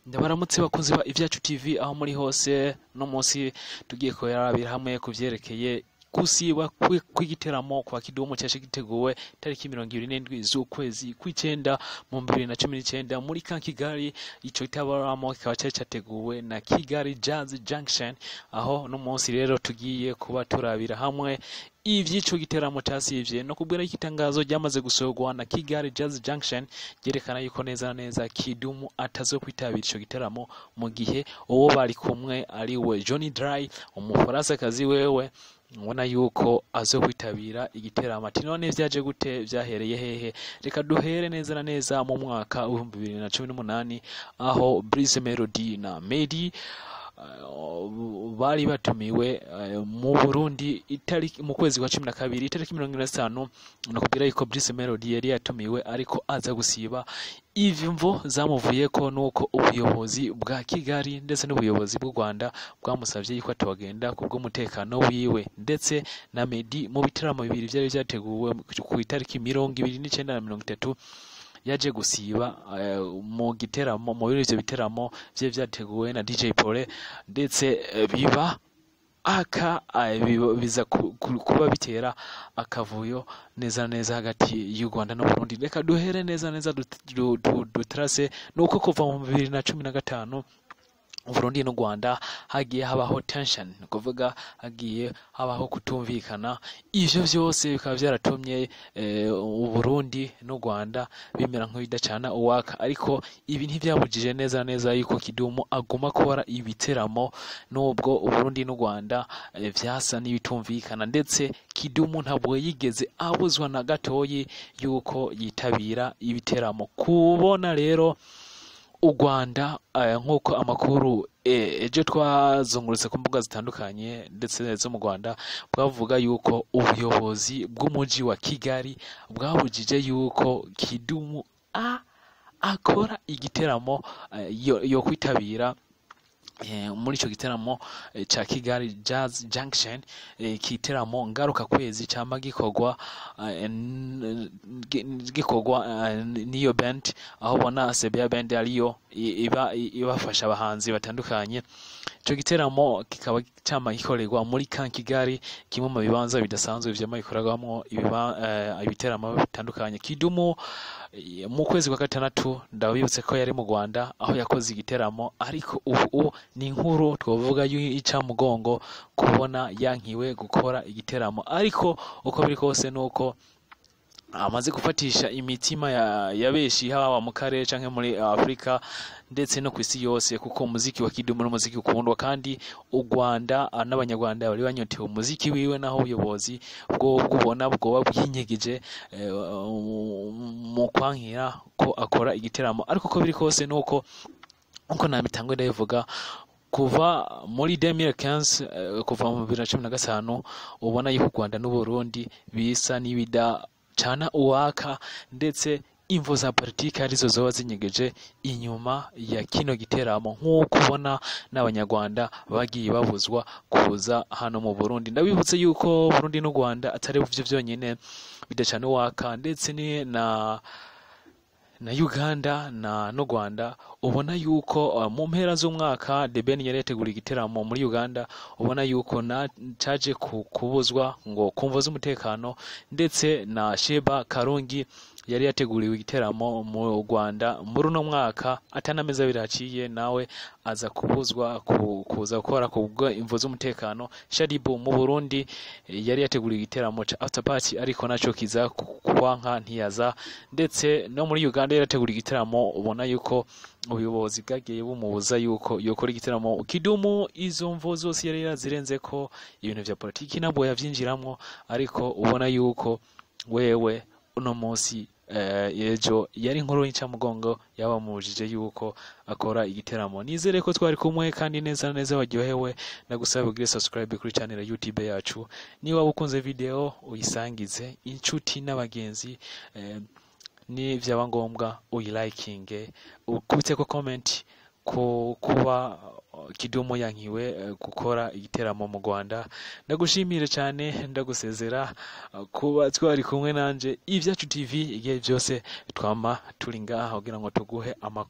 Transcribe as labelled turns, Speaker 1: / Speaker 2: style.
Speaker 1: Ndabaramutse bakunzi ba Ivyacu TV aho muri hose no munsi tugiye kurabira hamwe kuvyerekeye gusiba kw'igiteramo kwa Kidumu cyashe giteguwe tariki 27 z'ukwezi kw'icenda mu 2019 muri Kigali. Ico giteramo kikaba cyateguwe na Kigali Jazz Junction, aho no munsi rero tugiye kuba turabira hamwe ivyico giteramo cyasivye no kubwira ikitangazo ryamaze gusorwa na Kigali Jazz Junction yerekana yuko neza neza Kidumu atazo kwitabira ico giteramo, mu gihe uwo bari kumwe ari we Johnny Dry umufaransa kazi wewe ubona yuko azo kwitabira igiteramo. Ati none vyaje gute, vyahereye hehe? Reka duhere neza na neza mu mwaka wa 2018 aho Breeze Melody na Medi bari batumiwe mu Burundi itariki mu kwezi kwa 12 itariki 25. Nakubwira yuko Breeze Melody yari yatumiwe ariko aza gusiba. Ivimvo zamuvuye ko nuko ubuyobozi bwa Kigali ndetse n'ubuyobozi bw'u Rwanda bwamusavye yuko atogenda kubwo mutekano wiwe, ndetse na Medi mu bitaramo bibiri vyari vyateguwe ku itariki 29 na 30 yaje gusiba mu giteramo. Mu ivyo biteramo vye vyateguwe na DJ Pole, ndetse biba biza kuba bitera akavuyo neza neza hagati y'u Rwanda no Burundi. Reka duhere neza neza dutrase nuko kuva mu 2015 Burundi no Rwanda hagiye habaho tension, kuvuga hagiye habaho kutumvikana. Ivyo vyose bikaba vyaratumye Burundi no Rwanda bimera nk'ibidacana uwaka, ariko ibi ntivyabujije neza neza yuko Kidumu aguma kora ibiteramo nubwo Burundi no Rwanda vyasa n'ibitumvikana, ndetse Kidumu ntabwo yigeze abuzwa na gatoyi yuko yitabira ibiteramo. Kubona rero u Rwanda nk'uko amakuru ejo twazungurutse ku mbuga zitandukanye ndetse zo mu Rwanda bwavuga yuko ubuyobozi bw'umuji wa Kigali bwabujije yuko Kidumu akora igiteramo yo kwitabira muri ico giteramo cha Kigali Jazz Junction. Igiteramo ngaruka kwezi cyama gikorwa niyo band, aho bona Sebia band ariyo ibafasha abahanzi batandukanye. Ico giteramo kikaba cyama gikorerwa muri Kigali, kimwe mu bibanza bidasanzwe vyama bikorerwamo ibiteramo bitandukanye. Kidumu mu kwezi kwa gatandatu ndabibutse ko yari mu Rwanda aho yakoze igiteramo, ariko ubu ni inkuru twovuga yica mugongo kubona yankiwe gukora igiteramo. Ariko uko biri kose nuko amaze gufatisha imitima ya beshi haba mu karere canke muri Afrika ndetse no kwisi yose, kuko umuziki wa Kidumu n'umuziki ukundwa, kandi u Rwanda n'abanyarwanda bari banyotewe umuziki wiwe, naho ubuyobozi bwo kubona bwoba bwinyegeje mu kwankira ko akora igiteramo. Ariko uko biri kose nuko uko namitangwe ndayivuga kuva muri 2015 kuva mu 2015 ubona yuko u Rwanda n'u Burundi bisa n'ibida cana uwaka, ndetse imvo za politiki arizo zoba zinyegeje inyuma ya kino giteramo, nk'uko ubona n'abanyarwanda bagiye babuzwa kuza hano mu Burundi. Ndabibutse yuko Burundi n'u Rwanda atari byo vyonyene bidacana uwaka, ndetse ni na Uganda no Rwanda. Ubona yuko mu mpera z'umwaka The Ben yari yategura igiteramo muri Uganda, ubona yuko caje kubuzwa ngo kumva z'umutekano, ndetse na Sheba Karungi yari yateguriwe igiteramo mu Rwanda muri no mwaka atanameza biraciye nawe aza kubuzwa kuza gukora kubwo imvo z'umutekano. Shadibu mu Burundi yari yateguriwe igiteramo ca after party, ariko naco kiza kwanka ntiyaza, ndetse no muri Uganda yarateguriwe igiteramo. Ubona yuko ubuyobozi bwagiye bumubuza yuko yokora igiteramo. Kidumu izo mvo zose yari yazirenze ko ibintu vya politiki nabwo yavyinjiramwo, ariko ubona yuko wewe uno munsi ejo yari inkuru y'inca mugongo yabamubujije yuko akora igiteramo. Nizere ko twari kumwe kandi neza neza waryohewe. Ndagusaba ugire subscribe kuri channel ya YouTube yacu. Niba ukunze video uyisangize inshuti n'abagenzi, ni vyaba ngombwa uyilikinge, ukubite ko comment kuba Kidumu yankiwe gukora igiteramo mu Rwanda. Ndagushimire cyane, ndagusezera kuba twari kumwe nanje Ivyacu TV igihe byose twama turi ngaha kugira ngo tuguhe amakuru.